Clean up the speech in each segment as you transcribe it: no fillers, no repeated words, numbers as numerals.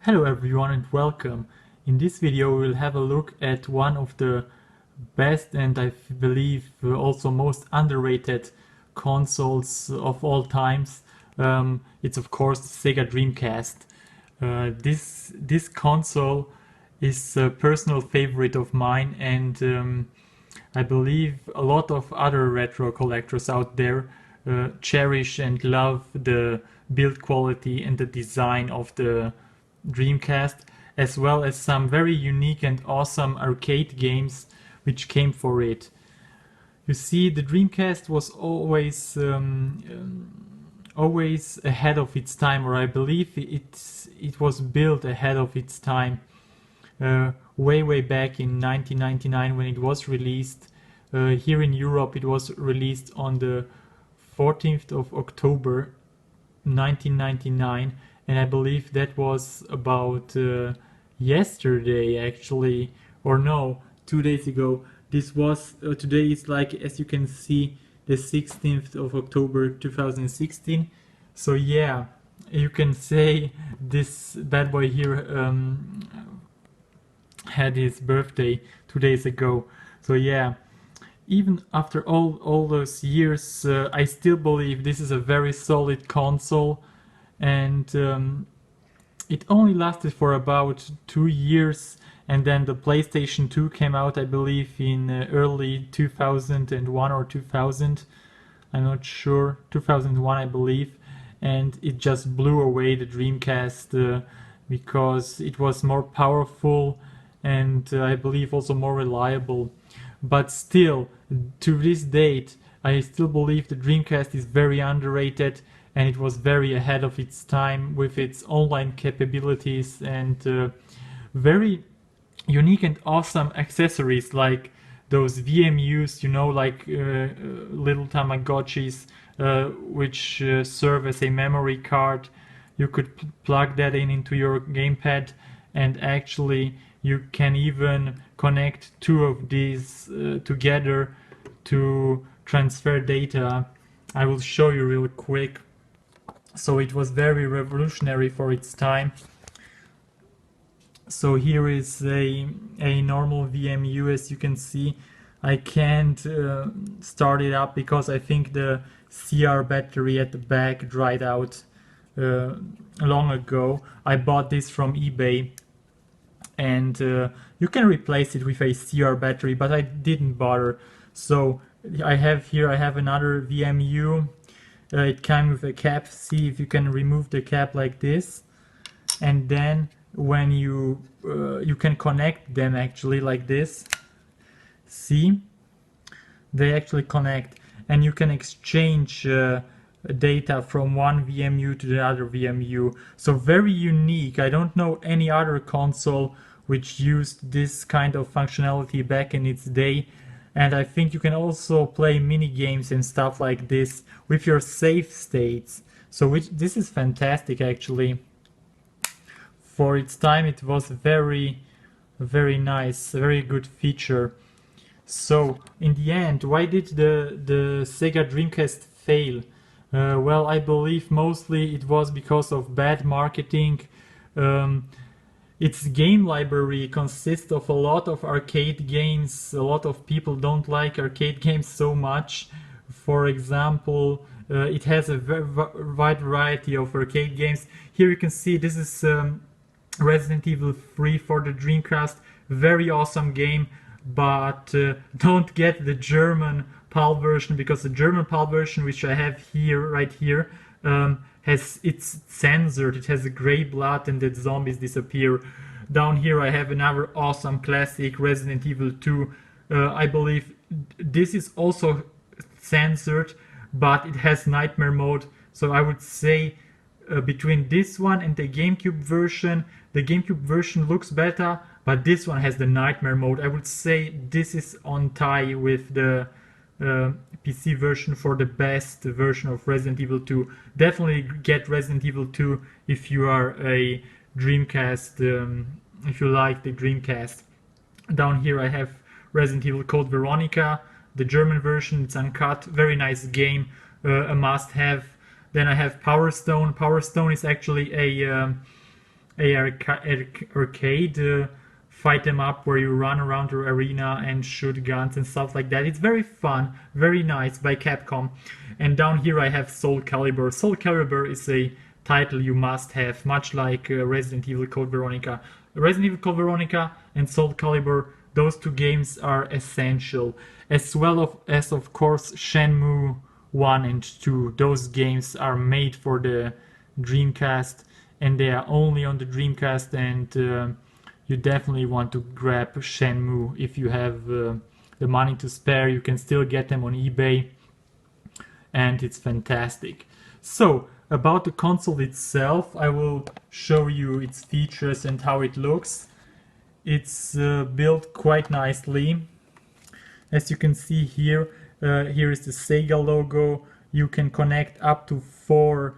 Hello everyone and welcome. In this video we will have a look at one of the best and I believe also most underrated consoles of all times. It's of course the Sega Dreamcast. This console is a personal favorite of mine, and I believe a lot of other retro collectors out there cherish and love the build quality and the design of the Dreamcast, as well as some very unique and awesome arcade games which came for it. You see, the Dreamcast was always ahead of its time, or I believe it was built ahead of its time. Way back in 1999 when it was released. Here in Europe it was released on the 14th of October 1999, and I believe that was about yesterday actually, or no, 2 days ago. This was today is, like, as you can see, the 16th of October 2016. So yeah, you can say this bad boy here had his birthday 2 days ago. So yeah, even after all those years, I still believe this is a very solid console, and it only lasted for about 2 years, and then the PlayStation 2 came out, I believe, in early 2001 or 2000. I'm not sure, 2001 I believe, and it just blew away the Dreamcast because it was more powerful and I believe also more reliable. But still, to this date, I still believe the Dreamcast is very underrated, and it was very ahead of its time with its online capabilities and very unique and awesome accessories like those VMUs, you know, like little Tamagotchis, which serve as a memory card. You could plug that into your gamepad, and actually you can even connect two of these together to transfer data. I will show you real quick. So it was very revolutionary for its time. So here is a normal VMU. As you can see, I can't start it up because I think the CR battery at the back dried out long ago. I bought this from eBay, and you can replace it with a CR battery, but I didn't bother. So I have another VMU. It came with a cap. See if you can remove the cap like this, and then when you can connect them actually like this. See, they actually connect, and you can exchange data from one VMU to the other VMU. So very unique. I don't know any other console which used this kind of functionality back in its day. And I think you can also play mini games and stuff like this with your save states. So this is fantastic actually. For its time it was very nice, a very good feature. So in the end, why did the Sega Dreamcast fail? Well, I believe mostly it was because of bad marketing. Its game library consists of a lot of arcade games. A lot of people don't like arcade games so much. For example, it has a wide variety of arcade games. Here you can see this is Resident Evil 3 for the Dreamcast. Very awesome game, but don't get the German PAL version, because the German PAL version, which I have here, right here, it's censored. It has a gray blood and the zombies disappear. Down here I have another awesome classic, Resident Evil 2. I believe this is also censored, but it has nightmare mode. So I would say between this one and the GameCube version looks better, but this one has the nightmare mode. I would say this is on tie with the PC version for the best version of Resident Evil 2. Definitely get Resident Evil 2 if you are a Dreamcast, if you like the Dreamcast. Down here I have Resident Evil called Veronica, the German version. It's uncut, very nice game, a must-have. Then I have Power Stone. Power Stone is actually arcade fight 'em up where you run around the arena and shoot guns and stuff like that. It's very fun, very nice, by Capcom. And down here I have Soul Calibur. Soul Calibur is a title you must have, much like Resident Evil Code Veronica. Resident Evil Code Veronica and Soul Calibur, those two games are essential, as well as of course Shenmue 1 and 2. Those games are made for the Dreamcast, and they are only on the Dreamcast, and you definitely want to grab Shenmue if you have the money to spare. You can still get them on eBay, and it's fantastic. So, about the console itself, I will show you its features and how it looks. It's built quite nicely. As you can see here, here is the Sega logo. You can connect up to 4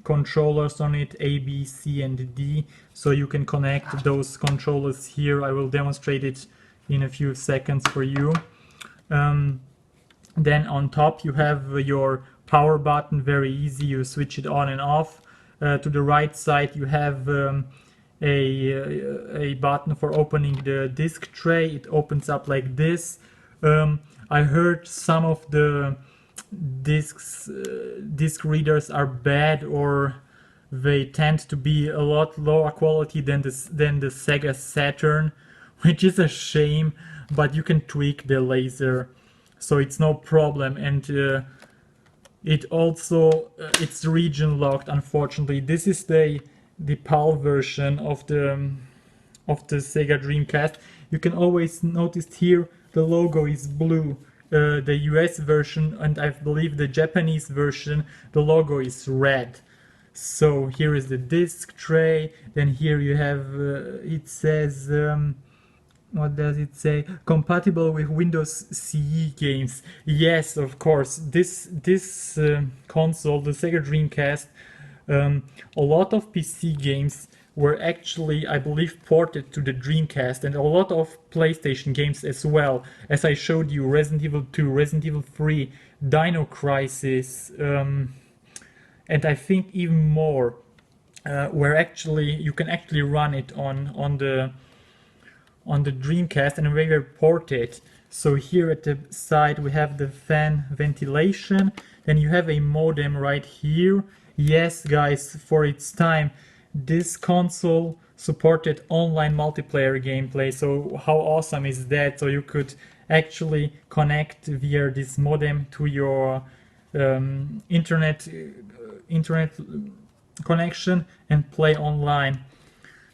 controllers on it, A, B, C and D, so you can connect those controllers here. I will demonstrate it in a few seconds for you. Then on top you have your power button, very easy, you switch it on and off. To the right side you have a button for opening the disc tray. It opens up like this. I heard some of the disc readers are bad, or they tend to be a lot lower quality than the Sega Saturn, which is a shame, but you can tweak the laser, so it's no problem. And it also it's region locked, unfortunately. This is the PAL version of the Sega Dreamcast. You can always notice here the logo is blue. The US version, and I believe the Japanese version, the logo is red. So here is the disc tray. Then here you have it says what does it say? Compatible with Windows CE games. Yes, of course. This console, the Sega Dreamcast, a lot of PC games were actually, I believe, ported to the Dreamcast, and a lot of PlayStation games as well. As I showed you, Resident Evil 2, Resident Evil 3, Dino Crisis, and I think even more, where actually you can actually run it on the Dreamcast, and they were ported. So here at the side we have the fan ventilation, then you have a modem right here. Yes, guys, for its time, this console supported online multiplayer gameplay, so how awesome is that? So you could actually connect via this modem to your internet connection and play online.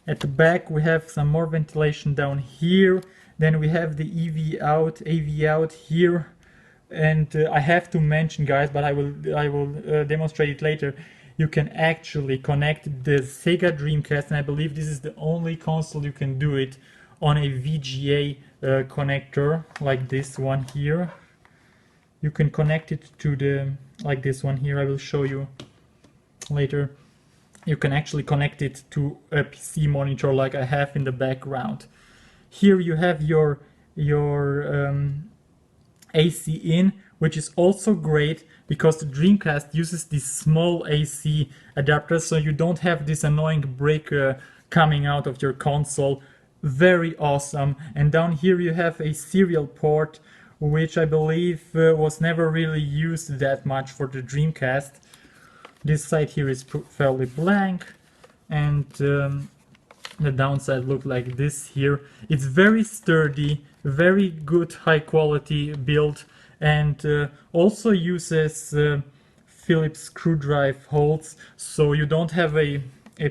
At the back we have some more ventilation down here. Then we have the AV out here, and I have to mention, guys, but I will demonstrate it later. You can actually connect the Sega Dreamcast, and I believe this is the only console you can do it on a VGA connector like this one here. You can connect it to the, like this one here, I will show you later. You can actually connect it to a PC monitor like I have in the background. Here you have your AC in, which is also great because the Dreamcast uses this small AC adapter, so you don't have this annoying brick coming out of your console. Very awesome. And down here you have a serial port, which I believe was never really used that much for the Dreamcast. This side here is fairly blank, and the downside look like this here. It's very sturdy, very good high quality build, and also uses Phillips screwdriver holes, so you don't have a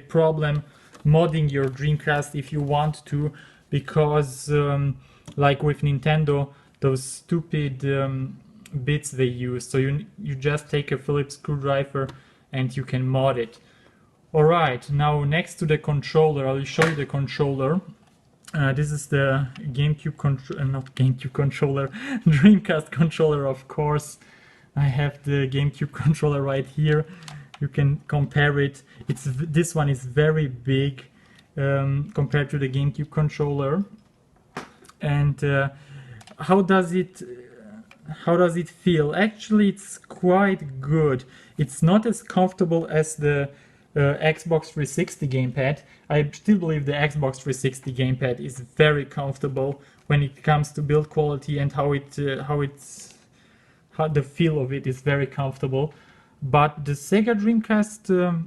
problem modding your Dreamcast if you want to, because like with Nintendo, those stupid bits they use, so you just take a Phillips screwdriver and you can mod it. Alright, now next to the controller, I'll show you the controller. This is the GameCube controller, not GameCube controller, Dreamcast controller, of course. I have the GameCube controller right here. You can compare it. This one is very big compared to the GameCube controller. And how does it feel? Actually, it's quite good. It's not as comfortable as the Xbox 360 gamepad. I still believe the Xbox 360 gamepad is very comfortable when it comes to build quality and how the feel of it is very comfortable. But the Sega Dreamcast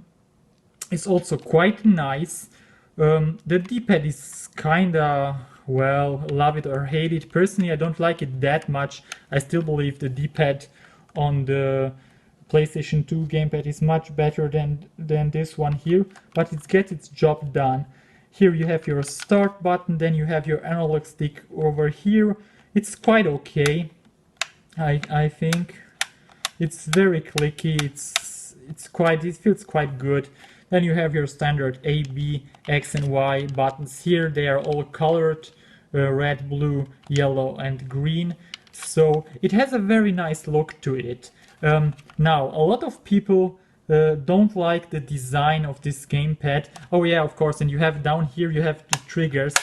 is also quite nice. The D-pad is kinda, well, love it or hate it. Personally, I don't like it that much. I still believe the D-pad on the PlayStation 2 gamepad is much better than this one here, but it gets its job done. Here you have your start button, then you have your analog stick over here. It's quite okay, I think. It's very clicky. It feels quite good. Then you have your standard A, B, X, and Y buttons here. They are all colored, red, blue, yellow, and green. So it has a very nice look to it. Now, a lot of people don't like the design of this gamepad. Oh yeah, of course, and you have down here, you have the triggers,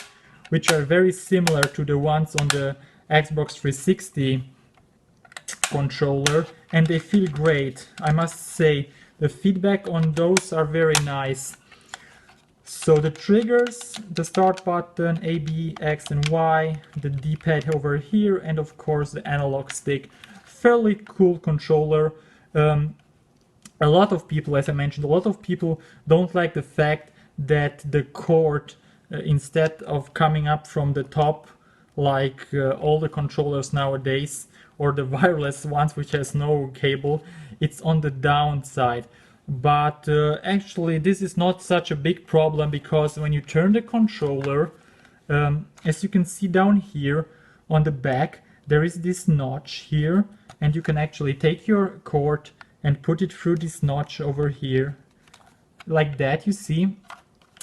which are very similar to the ones on the Xbox 360 controller, and they feel great. I must say, the feedback on those are very nice. So the triggers, the start button, A, B, X, and Y, the D-pad over here, and of course the analog stick. Fairly cool controller. A lot of people, as I mentioned, a lot of people don't like the fact that the cord, instead of coming up from the top, like all the controllers nowadays, or the wireless ones which has no cable, it's on the downside. But actually this is not such a big problem, because when you turn the controller, as you can see down here on the back, there is this notch here, and you can actually take your cord and put it through this notch over here, like that, you see,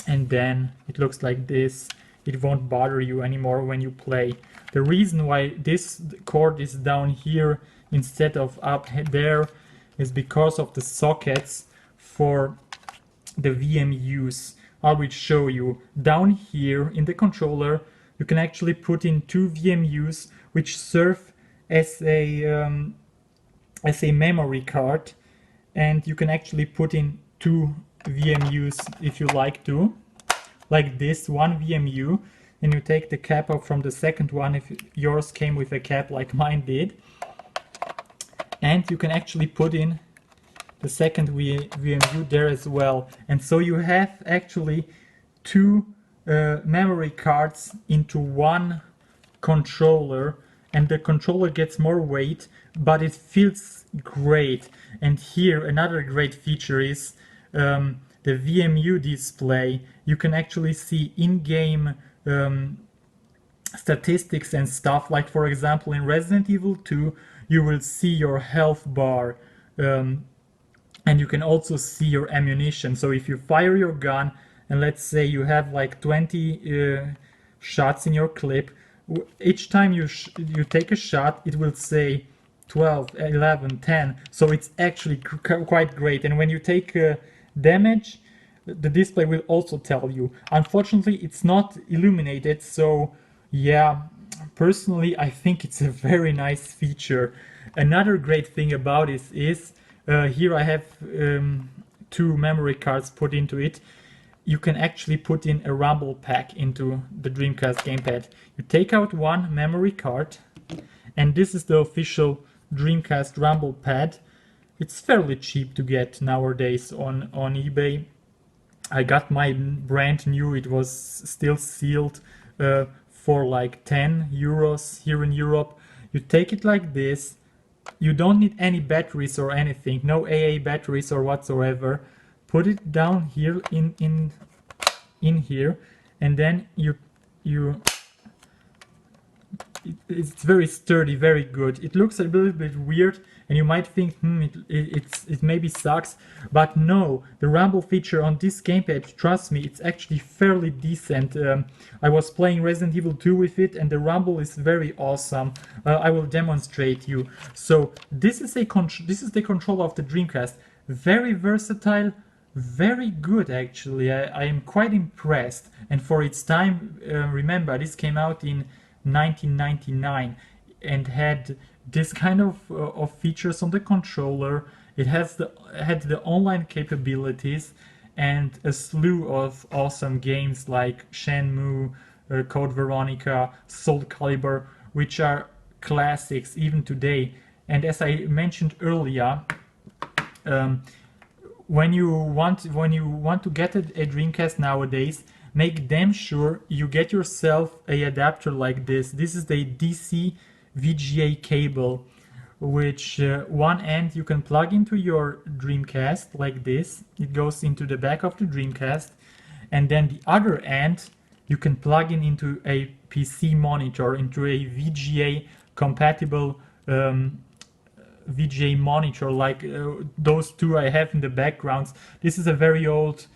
and then it looks like this. It won't bother you anymore when you play. The reason why this cord is down here instead of up there is because of the sockets for the VMUs. I will show you. Down here in the controller, you can actually put in two VMUs which serve as a memory card, and you can actually put in two VMUs if you like to, like this one VMU, and you take the cap off from the second one if yours came with a cap like mine did, and you can actually put in the second VMU there as well. And so you have actually two memory cards into one controller, and the controller gets more weight, but it feels great. And here another great feature is the VMU display. You can actually see in-game statistics and stuff, like for example in Resident Evil 2 you will see your health bar, and you can also see your ammunition. So if you fire your gun and let's say you have like 20 shots in your clip, each time you take a shot it will say 12, 11, 10. So it's actually quite great. And when you take damage, the display will also tell you. Unfortunately it's not illuminated, so yeah, personally I think it's a very nice feature. Another great thing about it is here I have two memory cards put into it. You can actually put in a rumble pack into the Dreamcast gamepad. You take out one memory card, and this is the official Dreamcast rumble pad. It's fairly cheap to get nowadays on eBay. I got my brand new, it was still sealed, for like 10 euros here in Europe. You take it like this. You don't need any batteries or anything, no AA batteries or whatsoever. Put it down here in here, and then it's very sturdy, very good. It looks a little bit weird, and you might think, it maybe sucks, but no, the rumble feature on this gamepad, trust me, it's actually fairly decent. I was playing Resident Evil 2 with it, and the rumble is very awesome. I will demonstrate you. So this is the controller of the Dreamcast. Very versatile, very good actually. I am quite impressed, and for its time, remember this came out in 1999 and had this kind of features on the controller. It had the online capabilities, and a slew of awesome games like Shenmue, Code Veronica, Soul Calibur, which are classics even today. And as I mentioned earlier, when you want to get a Dreamcast nowadays, make damn sure you get yourself a adapter like this. This is the DC VGA cable, which one end you can plug into your Dreamcast like this. It goes into the back of the Dreamcast, and then the other end you can plug into a PC monitor, into a VGA compatible VGA monitor, like those two I have in the backgrounds. This is a very old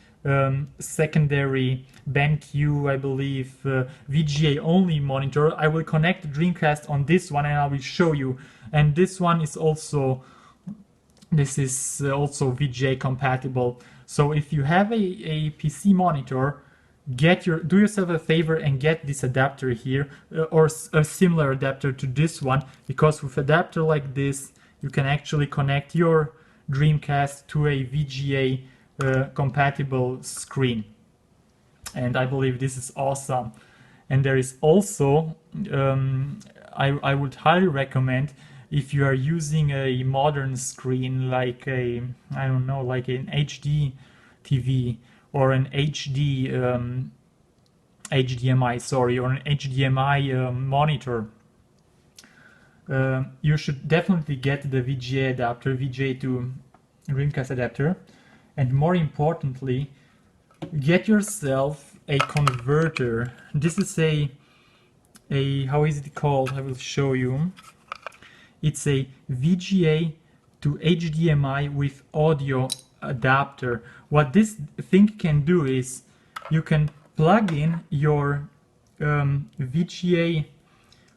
secondary BenQ, I believe, VGA only monitor. I will connect the Dreamcast on this one and I will show you. And this one is also, this is also VGA compatible. So if you have a PC monitor, do yourself a favor and get this adapter here, or a similar adapter to this one, because with adapter like this you can actually connect your Dreamcast to a VGA compatible screen. And I believe this is awesome. And there is also, I would highly recommend, if you are using a modern screen like a, I don't know, like an HD TV or an HDMI, sorry, or an HDMI monitor, you should definitely get the VGA adapter, VGA to Dreamcast adapter, and more importantly, get yourself a converter. This is a how is it called? I will show you. It's a VGA to HDMI with audio adapter. What this thing can do is you can plug in your VGA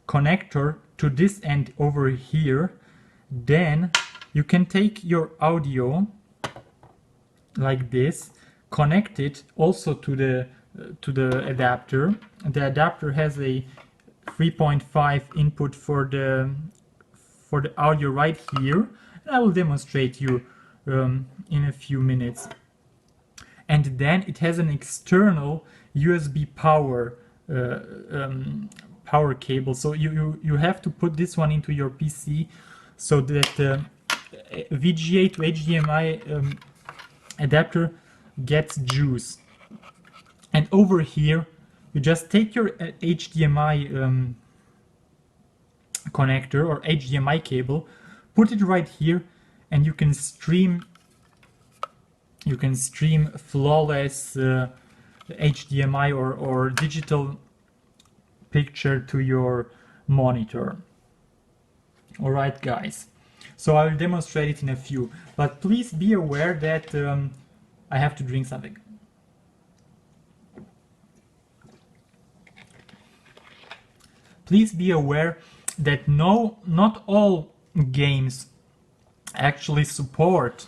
connector to this end over here. Then you can take your audio like this, connect it also to the adapter. The adapter has a 3.5 input for the audio right here, and I will demonstrate you in a few minutes. And then it has an external USB power power cable. So you have to put this one into your PC so that VGA to HDMI adapter gets juice. And over here you just take your HDMI connector or HDMI cable, put it right here, and you can stream flawless HDMI or digital picture to your monitor. Alright guys, so I will demonstrate it in a few, but please be aware that I have to drink something. Please be aware that not all games actually support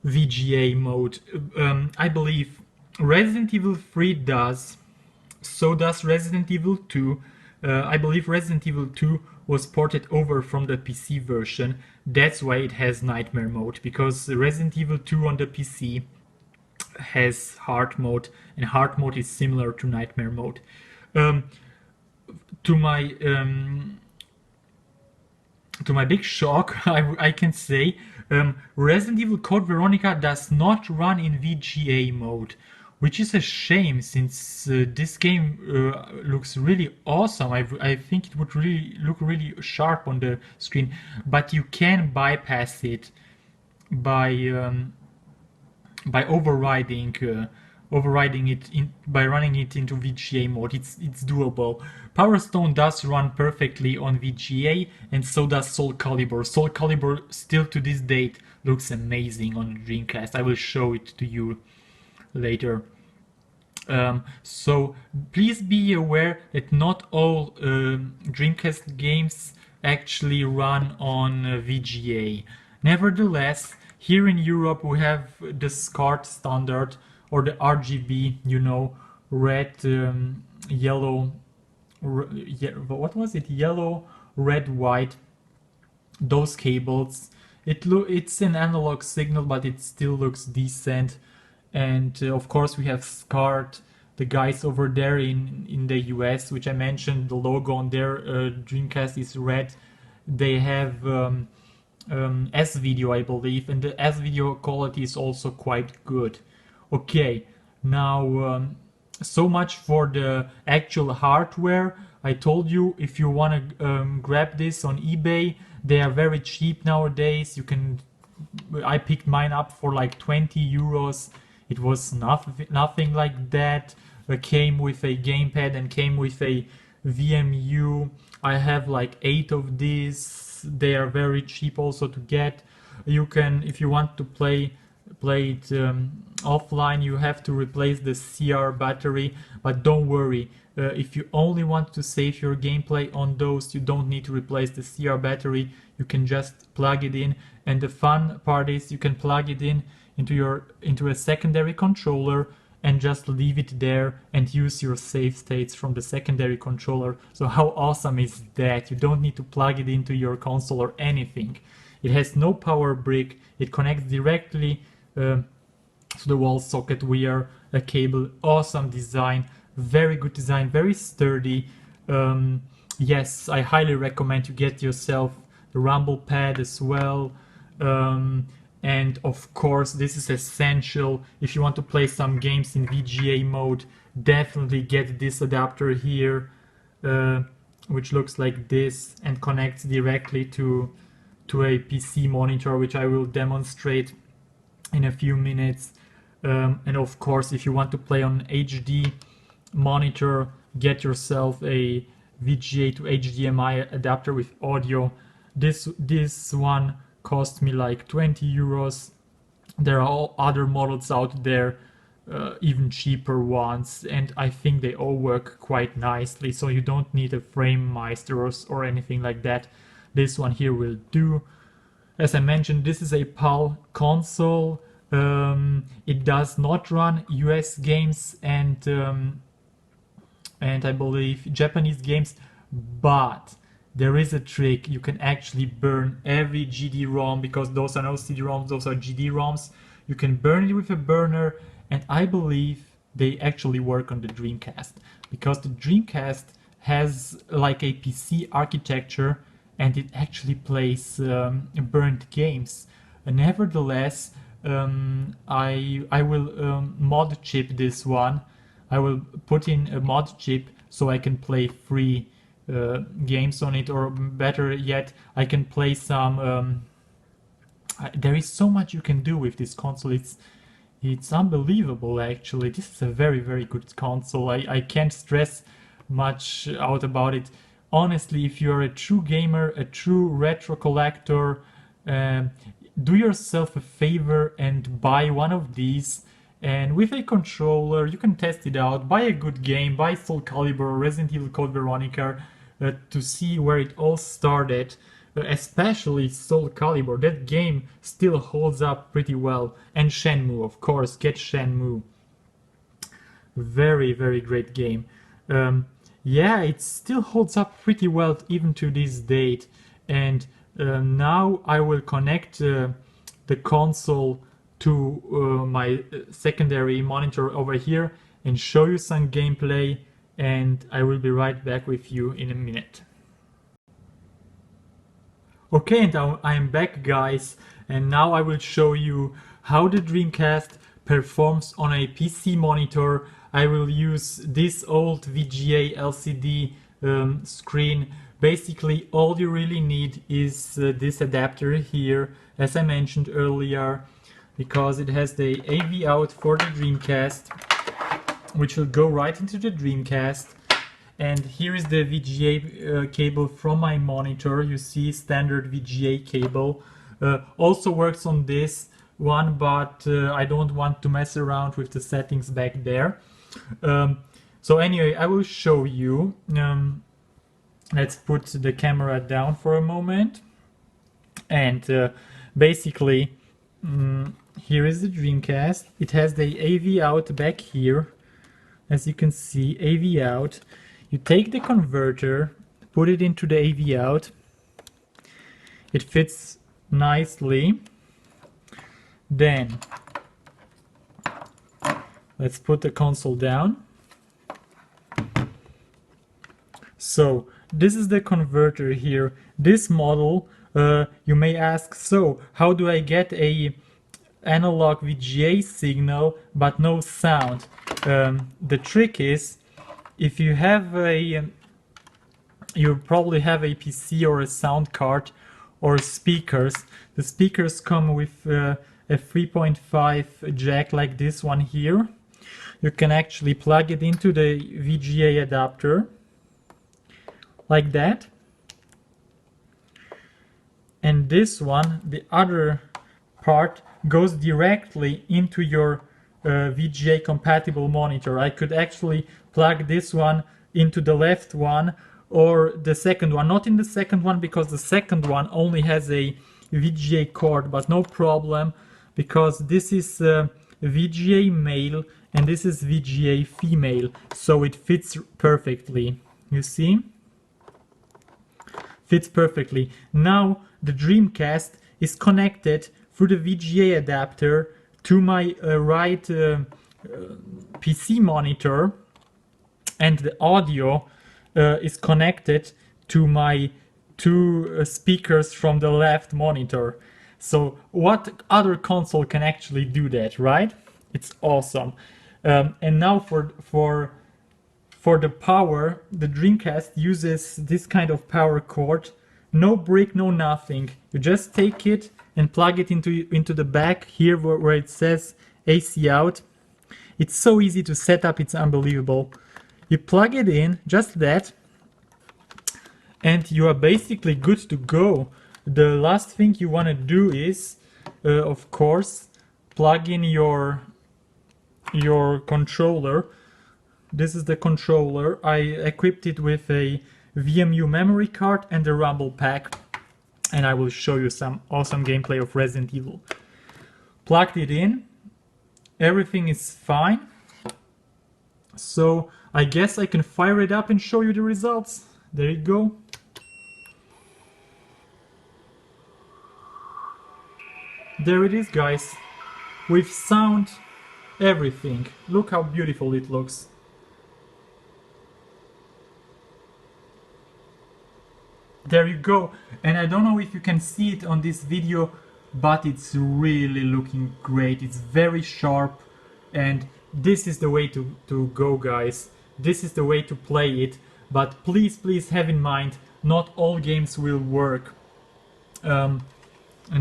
VGA mode. I believe Resident Evil 3 does, so does Resident Evil 2. I believe Resident Evil 2 was ported over from the PC version. That's why it has Nightmare mode, because Resident Evil 2 on the PC has hard mode, and hard mode is similar to Nightmare mode. To my big shock, I can say Resident Evil Code Veronica does not run in VGA mode, which is a shame, since this game looks really awesome. I think it would really look really sharp on the screen, but you can bypass it by overriding it by running it into VGA mode. It's doable. Power Stone does run perfectly on VGA, and so does Soul Calibur. Soul Calibur still to this date looks amazing on the Dreamcast. I will show it to you later. So please be aware that not all Dreamcast games actually run on VGA. Nevertheless, here in Europe we have the SCART standard, or the RGB, you know, red, yellow, what was it? Yellow, red, white, those cables. it's an analog signal, but it still looks decent. And of course we have SCART, the guys over there in the US, which I mentioned, the logo on their Dreamcast is red. They have S-Video, I believe, and the S-Video quality is also quite good. Okay, now so much for the actual hardware. I told you, if you want to grab this on eBay, they are very cheap nowadays. I picked mine up for like 20 euros. It was nothing like that. It came with a gamepad and came with a VMU. I have like 8 of these. They are very cheap also to get. You can, if you want to play it offline, you have to replace the CR battery, but don't worry. If you only want to save your gameplay on those, you don't need to replace the CR battery. You can just plug it in, and the fun part is you can plug it in into a secondary controller and just leave it there and use your save states from the secondary controller. So how awesome is that? You don't need to plug it into your console or anything. It has no power brick. It connects directly to the wall socket via a cable. Awesome design, very good design, very sturdy. Yes, I highly recommend you get yourself the rumble pad as well. And of course, this is essential if you want to play some games in VGA mode. Definitely get this adapter here, which looks like this and connects directly to a PC monitor, which I will demonstrate in a few minutes. And of course, if you want to play on HD monitor, get yourself a VGA to HDMI adapter with audio. This one cost me like 20 euros. There are all other models out there, even cheaper ones, and I think they all work quite nicely, so you don't need a FrameMeister or anything like that. This one here will do. As I mentioned, this is a PAL console. It does not run US games and I believe Japanese games, but there is a trick. You can actually burn every GD-ROM, because those are no CD-ROMs, those are GD-ROMs. You can burn it with a burner, and I believe they actually work on the Dreamcast, because the Dreamcast has like a PC architecture and it actually plays burnt games. Nevertheless, I will mod chip this one. I will put in a mod chip so I can play free games on it, or better yet, I can play some. There is so much you can do with this console. It's unbelievable, actually. This is a very, very good console. I can't stress much out about it. Honestly, if you're a true gamer, a true retro collector, do yourself a favor and buy one of these. And with a controller, you can test it out. Buy a good game, buy Soul Calibur or Resident Evil Code Veronica, to see where it all started. Especially Soul Calibur. That game still holds up pretty well. And Shenmue, of course, get Shenmue. Very, very great game. Yeah, it still holds up pretty well even to this date. And now I will connect the console to my secondary monitor over here and show you some gameplay, and I will be right back with you in a minute. Okay, and I'm back, guys, and now I will show you how the Dreamcast performs on a PC monitor. I will use this old VGA LCD screen. Basically, all you really need is this adapter here, as I mentioned earlier, because it has the AV out for the Dreamcast, which will go right into the Dreamcast. And here is the VGA cable from my monitor. You see, standard VGA cable. Also works on this one, but I don't want to mess around with the settings back there. So anyway, I will show you. Let's put the camera down for a moment. And basically, here is the Dreamcast. It has the AV out back here. As you can see, AV out. You take the converter, put it into the AV out. It fits nicely. Then let's put the console down. So this is the converter here. This model, you may ask, so how do I get a analog VGA signal but no sound? The trick is, if you have you probably have a PC or a sound card or speakers. The speakers come with a 3.5 jack like this one here. You can actually plug it into the VGA adapter like that. And this one, the other part, goes directly into your VGA compatible monitor. I could actually plug this one into the left one or the second one. Not in the second one because the second one only has a VGA cord, but no problem because this is VGA male and this is VGA female, so it fits perfectly. You see? Fits perfectly. Now the Dreamcast is connected through the VGA adapter to my right PC monitor, and the audio is connected to my two speakers from the left monitor. So what other console can actually do that, right? It's awesome. And now for the power, the Dreamcast uses this kind of power cord. No brick, no nothing. You just take it and plug it into the back here where it says AC out. It's so easy to set up, it's unbelievable. You plug it in, just that, and you are basically good to go. The last thing you want to do is, of course, plug in your controller. This is the controller. I equipped it with a VMU memory card and a rumble pack, and I will show you some awesome gameplay of Resident Evil. Plugged it in, everything is fine, so I guess I can fire it up and show you the results. There you go. There it is, guys, with sound, everything. Look how beautiful it looks. There you go. And I don't know if you can see it on this video, but it's really looking great. It's very sharp, and this is the way to go, guys. This is the way to play it, but please have in mind, not all games will work. And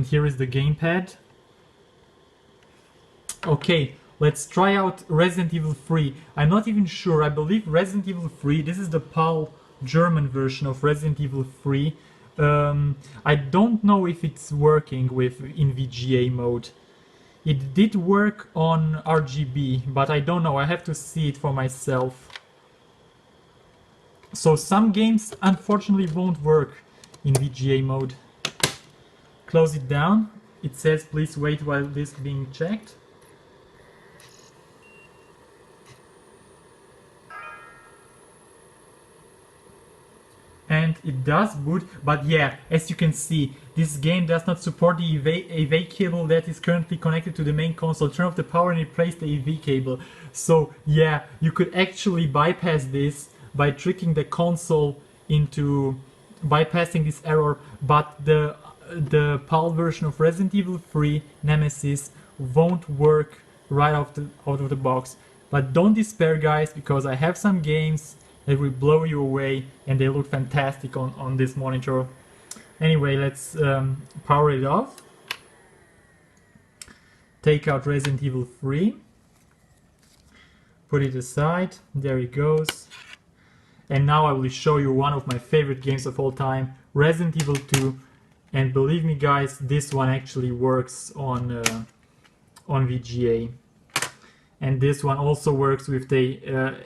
here is the gamepad. Okay, let's try out Resident Evil 3. I'm not even sure. I believe Resident Evil 3, this is the PAL German version of Resident Evil 3. I don't know if it's working in VGA mode. It did work on RGB, but I don't know. I have to see it for myself. So some games unfortunately won't work in VGA mode. Close it down. It says please wait while this is being checked. And it does boot, but yeah, as you can see, this game does not support the AV cable that is currently connected to the main console. Turn off the power and replace the AV cable. So yeah, you could actually bypass this by tricking the console into bypassing this error, but the PAL version of Resident Evil 3 Nemesis won't work right out of the box. But don't despair, guys, because I have some games that will blow you away, and they look fantastic on this monitor. Anyway, let's power it off. Take out Resident Evil 3. Put it aside. There it goes. And now I will show you one of my favorite games of all time, Resident Evil 2. And believe me, guys, this one actually works on VGA. And this one also works with the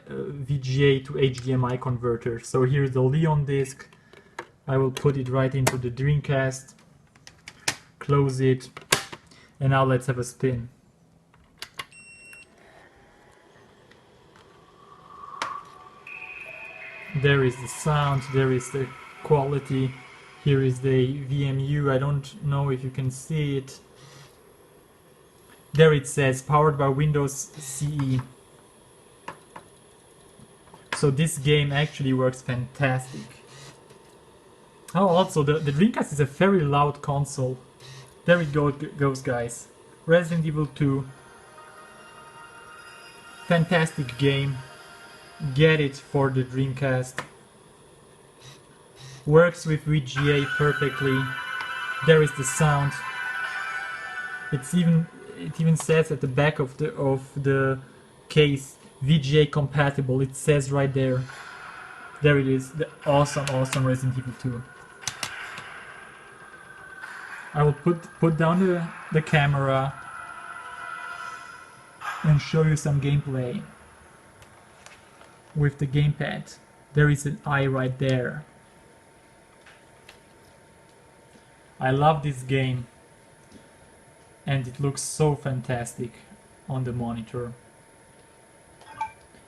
VGA to HDMI converter. So here's the Leon disc. I will put it right into the Dreamcast. Close it. And now let's have a spin. There is the sound, there is the quality. Here is the VMU. I don't know if you can see it. There it says powered by Windows CE. So this game actually works fantastic. Oh, also the Dreamcast is a very loud console. There it goes, guys. Resident Evil 2. Fantastic game. Get it for the Dreamcast. Works with VGA perfectly. There is the sound. It even says at the back of the case, VGA compatible. It says right there. There it is. The awesome Resident Evil 2. I will put down the camera and show you some gameplay with the gamepad. There is an eye right there. I love this game and it looks so fantastic on the monitor.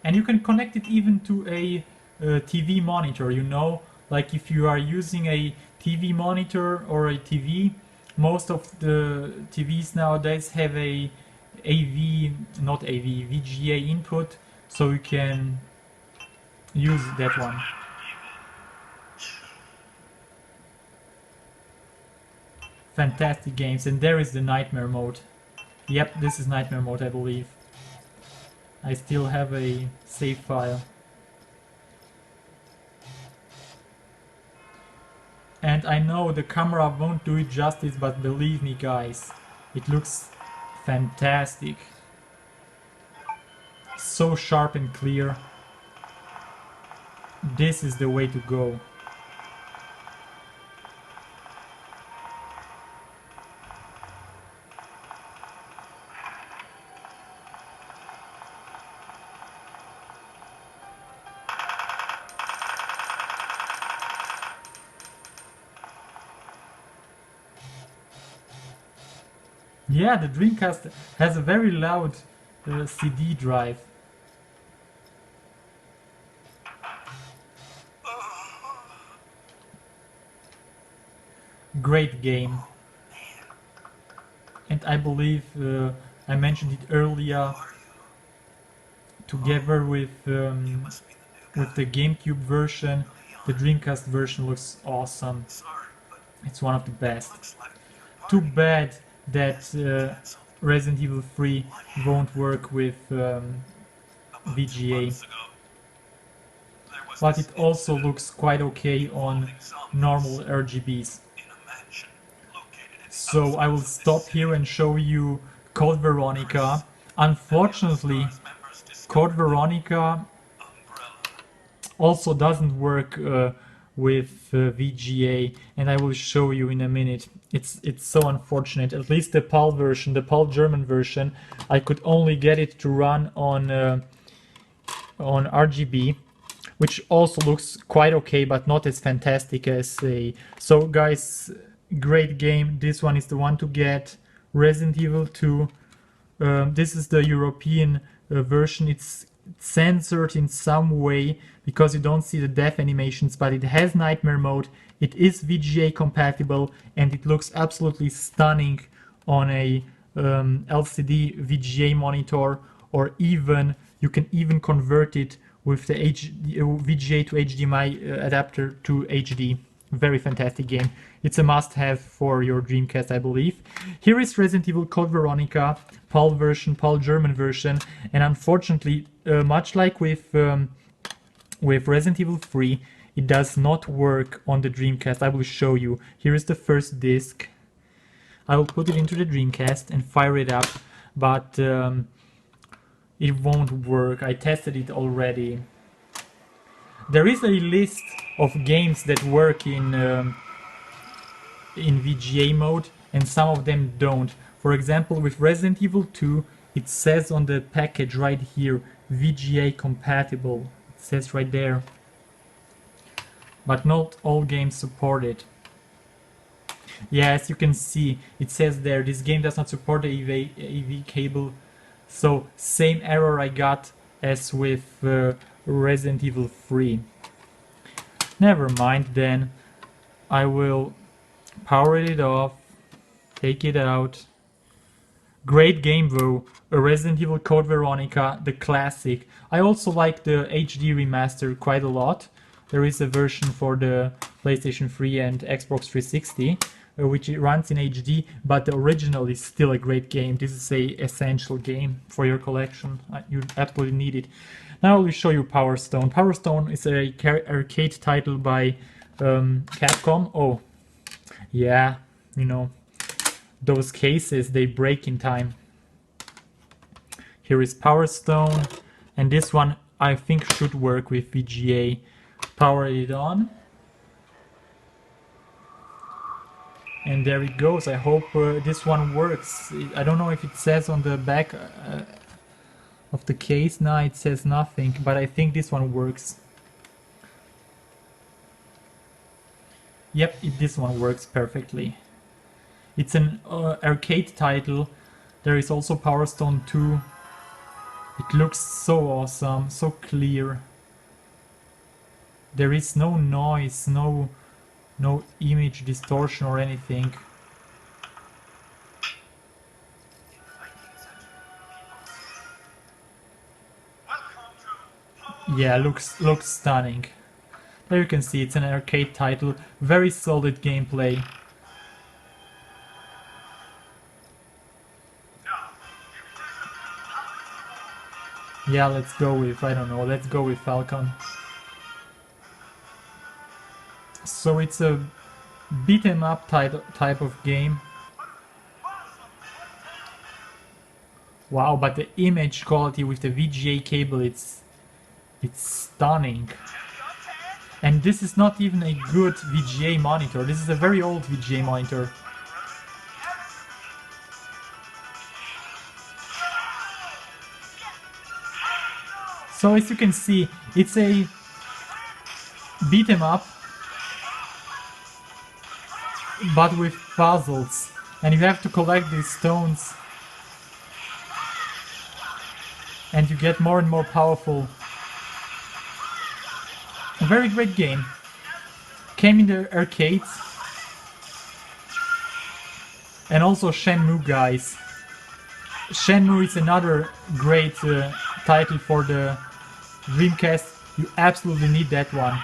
And you can connect it even to a TV monitor, you know, like if you are using a TV monitor or a TV, most of the TVs nowadays have a VGA input, so you can use that one. Fantastic games, and there is the nightmare mode. Yep, this is nightmare mode, I believe. I still have a save file. And I know the camera won't do it justice, but believe me guys, it looks fantastic. So sharp and clear. This is the way to go. Yeah, the Dreamcast has a very loud CD drive. Great game. And I believe I mentioned it earlier, together with the GameCube version, the Dreamcast version looks awesome. It's one of the best. Too bad that Resident Evil 3 won't work with VGA, but it also looks quite okay on normal RGBs. So I will stop here and show you Code Veronica. Unfortunately, Code Veronica also doesn't work with VGA, and I will show you in a minute. It's so unfortunate. At least the PAL version, the PAL German version, I could only get it to run on RGB, which also looks quite okay, but not as fantastic as a. So guys, great game. This one is the one to get. Resident Evil 2. This is the European version. It's censored in some way because you don't see the death animations, but it has nightmare mode. It is VGA compatible and it looks absolutely stunning on a LCD VGA monitor, or even you can even convert it with the VGA to HDMI adapter to HD. Very fantastic game. It's a must-have for your Dreamcast, I believe. Here is Resident Evil Code Veronica, PAL version, PAL German version, and unfortunately, much like with Resident Evil 3, it does not work on the Dreamcast. I will show you. Here is the first disc. I will put it into the Dreamcast and fire it up, but it won't work. I tested it already. There is a list of games that work in VGA mode, and some of them don't. For example, with Resident Evil 2, it says on the package right here, VGA compatible. It says right there. But not all games support it. Yeah, as you can see, it says there, this game does not support the AV cable. So, same error I got as with Resident Evil 3. Never mind then. I will power it off, take it out. Great game though, a Resident Evil Code Veronica, the classic. I also like the HD remaster quite a lot. There is a version for the PlayStation 3 and Xbox 360, which it runs in HD, but the original is still a great game. This is a essential game for your collection. You absolutely need it. Now I will show you Power Stone. Power Stone is a arcade title by Capcom. Oh, yeah, you know, those cases, they break in time. Here is Power Stone, and this one I think should work with VGA. Power it on. And there it goes. I hope this one works. I don't know if it says on the back of the case. No, it says nothing, but I think this one works. Yep, this one works perfectly. It's an arcade title. There is also Power Stone 2. It looks so awesome, so clear. There is no noise, no image distortion or anything. Yeah, looks stunning. There you can see it's an arcade title, very solid gameplay. Yeah, let's go with, I don't know, let's go with Falcon. So it's a beat 'em up type of game. Wow, but the image quality with the VGA cable, it's stunning. And this is not even a good VGA monitor. This is a very old VGA monitor. So as you can see, it's a beat 'em up, but with puzzles, and you have to collect these stones, and you get more and more powerful. A very great game. Came in the arcades, and also Shenmue, guys. Shenmue is another great title for the Dreamcast. You absolutely need that one.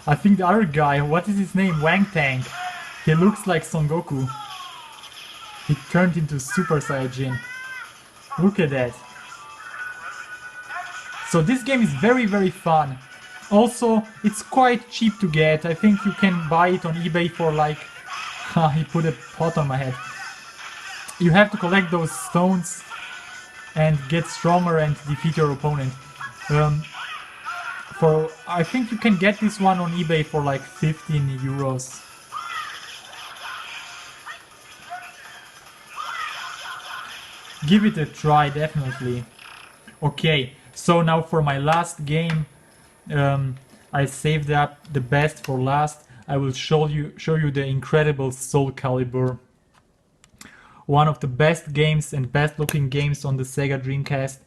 I think the other guy, what is his name? Wang Tank. He looks like Son Goku. He turned into Super Saiyajin. Look at that. So this game is very, very fun. Also, it's quite cheap to get. I think you can buy it on eBay for like... he put a pot on my head. You have to collect those stones and get stronger and defeat your opponent. I think you can get this one on eBay for like 15 euros. Give it a try, definitely. Okay, so now for my last game, I saved up the best for last. I will show you the incredible Soul Calibur. One of the best games and best looking games on the Sega Dreamcast.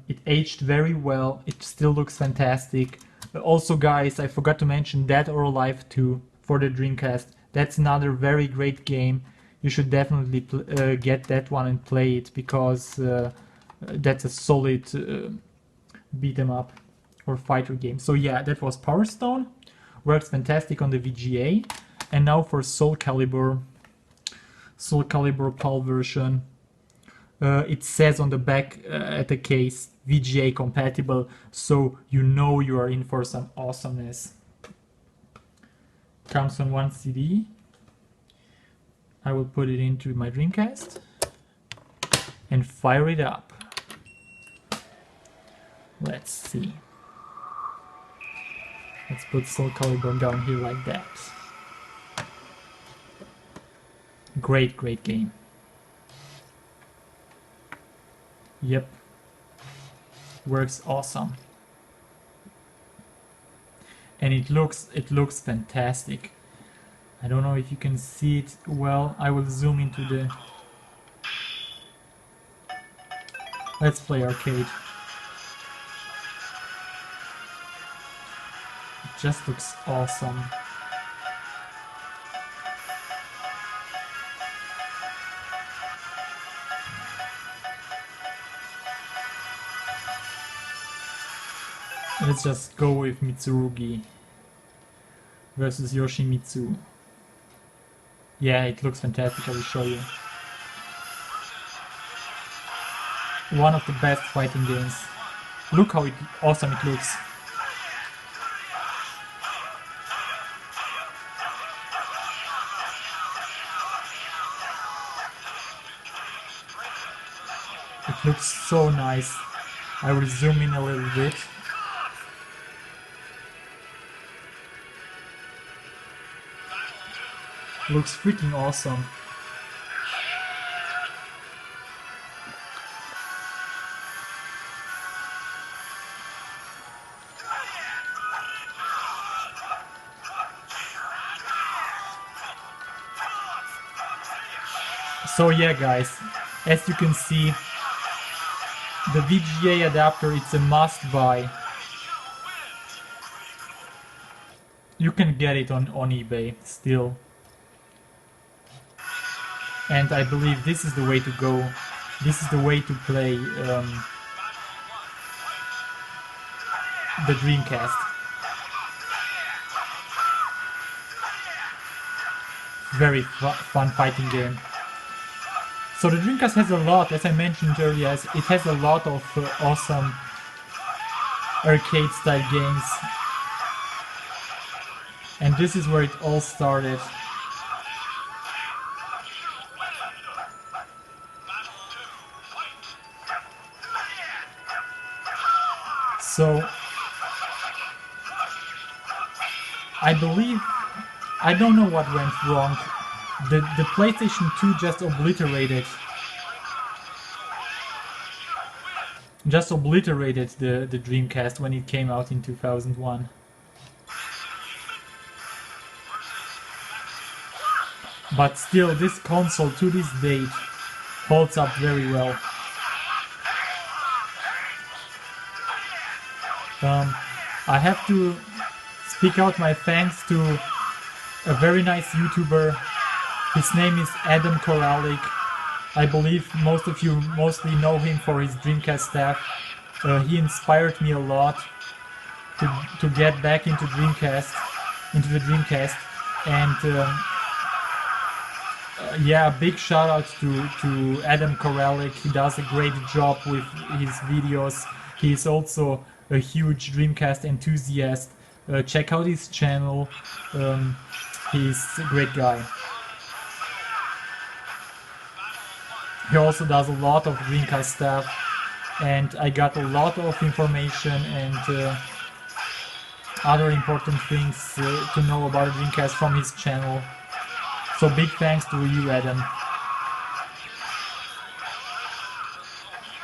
It aged very well, it still looks fantastic. Also guys, I forgot to mention Dead or Alive 2 for the Dreamcast. That's another very great game. You should definitely get that one and play it, because that's a solid beat 'em up or fighter game. So yeah, that was Power Stone. Works fantastic on the VGA. And now for Soul Calibur PAL version. It says on the back at the case VGA compatible, so you know you are in for some awesomeness. Comes on one CD. I will put it into my Dreamcast and fire it up. Let's see. Let's put Soul Calibur down here like that. Great, great game. Yep. Works awesome. And it looks fantastic. I don't know if you can see it well. I will zoom into the... Let's play arcade. It just looks awesome. Let's just go with Mitsurugi versus Yoshimitsu. Yeah, it looks fantastic, I will show you. One of the best fighting games. Look how awesome it looks. It looks so nice. I will zoom in a little bit. Looks freaking awesome. So yeah guys, as you can see, the VGA adapter, it's a must buy. You can get it on eBay still. And I believe this is the way to go. This is the way to play the Dreamcast. Very fun fighting game. So the Dreamcast has a lot, as I mentioned earlier, it has a lot of awesome arcade style games. And this is where it all started. So, I believe, I don't know what went wrong. The PlayStation 2 just obliterated the Dreamcast when it came out in 2001. But still, this console to this date holds up very well. I have to speak out my thanks to a very nice YouTuber. His name is Adam Koralik. I believe most of you mostly know him for his Dreamcast stuff. He inspired me a lot to get back into the Dreamcast, and yeah, big shout out to Adam Koralik. He does a great job with his videos. He's also a huge Dreamcast enthusiast. Check out his channel. He's a great guy. He also does a lot of Dreamcast stuff, and I got a lot of information and other important things to know about Dreamcast from his channel. So big thanks to you, Adam.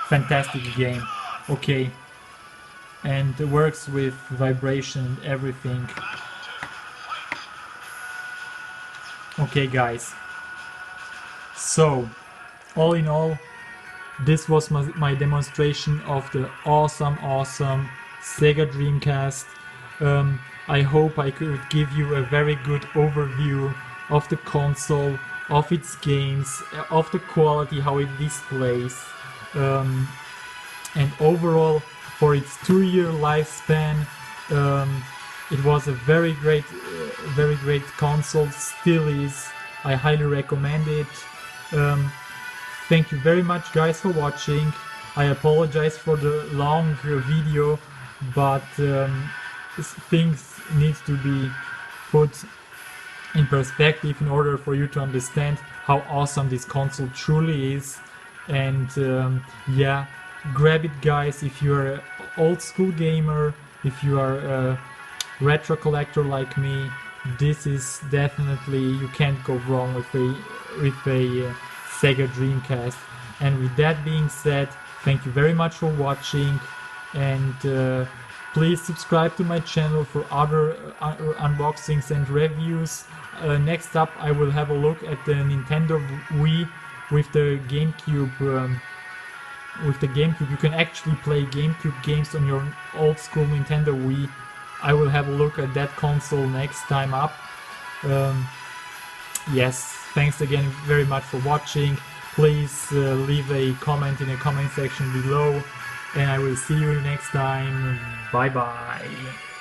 Fantastic game. Okay. And it works with vibration and everything. Okay guys. So, all in all, this was my demonstration of the awesome Sega Dreamcast. I hope I could give you a very good overview of the console, of its games, of the quality, how it displays, and overall, for its 2-year lifespan, it was a very great console. Still is. I highly recommend it. Thank you very much, guys, for watching. I apologize for the long video, but things need to be put in perspective in order for you to understand how awesome this console truly is. And yeah, grab it guys if you're an old school gamer, if you are a retro collector like me. This is definitely, you can't go wrong with a Sega Dreamcast. And with that being said, thank you very much for watching, and Please subscribe to my channel for other unboxings and reviews. Next up, I will have a look at the Nintendo Wii with the GameCube. You can actually play GameCube games on your old school Nintendo Wii. I will have a look at that console next time up. Yes, thanks again very much for watching. Please leave a comment in the comment section below, and I will see you next time. Bye bye.